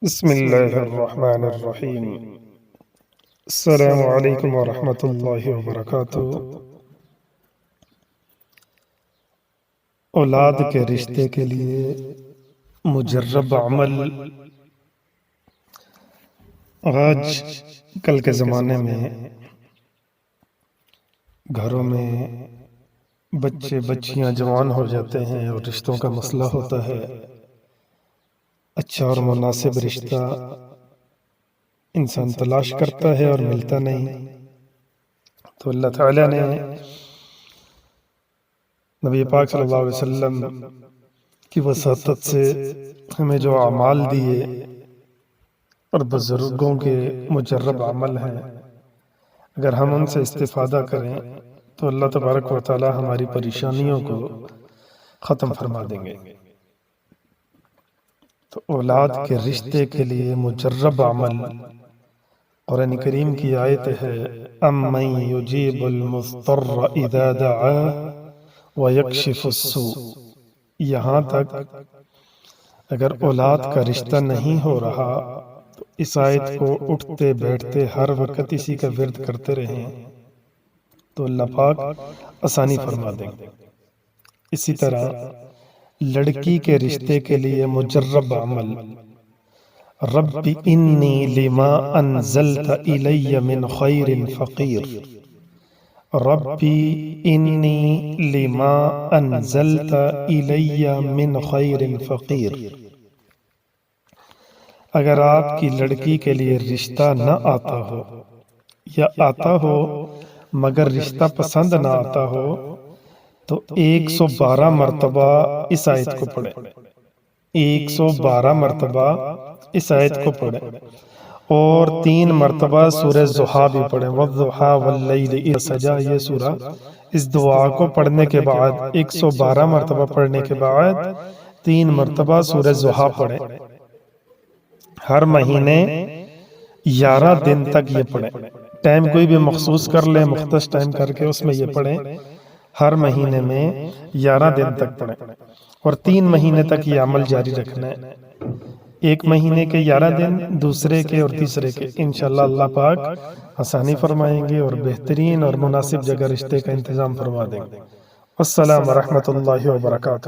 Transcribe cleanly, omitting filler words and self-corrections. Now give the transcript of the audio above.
بسم اللہ الرحمن الرحیم۔ السلام علیکم ورحمۃ اللہ وبرکاتہ۔ اولاد کے رشتے کے لیے مجرب عمل آج کل کے زمانے میں گھروں میں بچے بچیاں جوان ہو جاتے ہیں اور رشتوں کا مسئلہ ہوتا ہے۔ اچھا اور مناسب رشتہ انسان تلاش کرتا ہے اور ملتا نہیں، تو اللہ تعالیٰ نے نبی پاک صلی اللہ علیہ وسلم کی وساطت سے ہمیں جو اعمال دیے اور بزرگوں کے مجرب عمل ہیں، اگر ہم ان سے استفادہ کریں تو اللہ تبارک و تعالی ہماری پریشانیوں کو ختم فرما دیں گے۔ تو اولاد کے رشتے کے لیے مجرب عمل، قرآن کریم کی آیت ہے اَمَّن يُجِيبُ الْمُضْطَرَّ إِذَا دَعَاهُ وَيَكْشِفُ السُّوءَ۔ یہاں تک اگر اولاد کا رشتہ نہیں ہو رہا تو اس آیت کو اٹھتے بیٹھتے ہر وقت اسی کا ورد کرتے رہیں تو اللہ پاک آسانی فرما دیں گے۔ اسی طرح لڑکی کے رشتے کے لیے مجرب عمل، رب انی لما انزلت الی من خیر فقیر، ربی انی لما انزلت الی من خیر فقیر۔ اگر آپ کی لڑکی کے لیے رشتہ نہ آتا ہو یا آتا ہو مگر رشتہ پسند نہ آتا ہو تو 112 مرتبہ اس آیت کو پڑھیں، 112 مرتبہ اس آیت کو پڑھیں، اور 3 مرتبہ سورہ ضحیٰ بھی پڑھیں، وَالضُّحَىٰ وَاللَّيْلِ إِذَا سَجَىٰ۔ یہ سورہ اس دعا کو پڑھنے کے بعد 112 مرتبہ پڑھنے کے بعد 3 مرتبہ سورہ ضحیٰ پڑھیں۔ ہر مہینے 11 دن تک یہ پڑھیں، ٹائم کوئی بھی مخصوص کر لیں، مختص ٹائم کر کے اس میں یہ پڑھیں، ہر مہینے میں 11 دن تک پڑھیں، اور 3 مہینے تک یہ عمل جاری رکھنا ہے۔ ایک مہینے کے 11 دن، دوسرے کے اور تیسرے کے، انشاءاللہ اللہ پاک آسانی فرمائیں گے اور بہترین اور مناسب جگہ رشتے کا انتظام فرما دیں گے۔ السلام ورحمۃ اللہ وبرکاتہ۔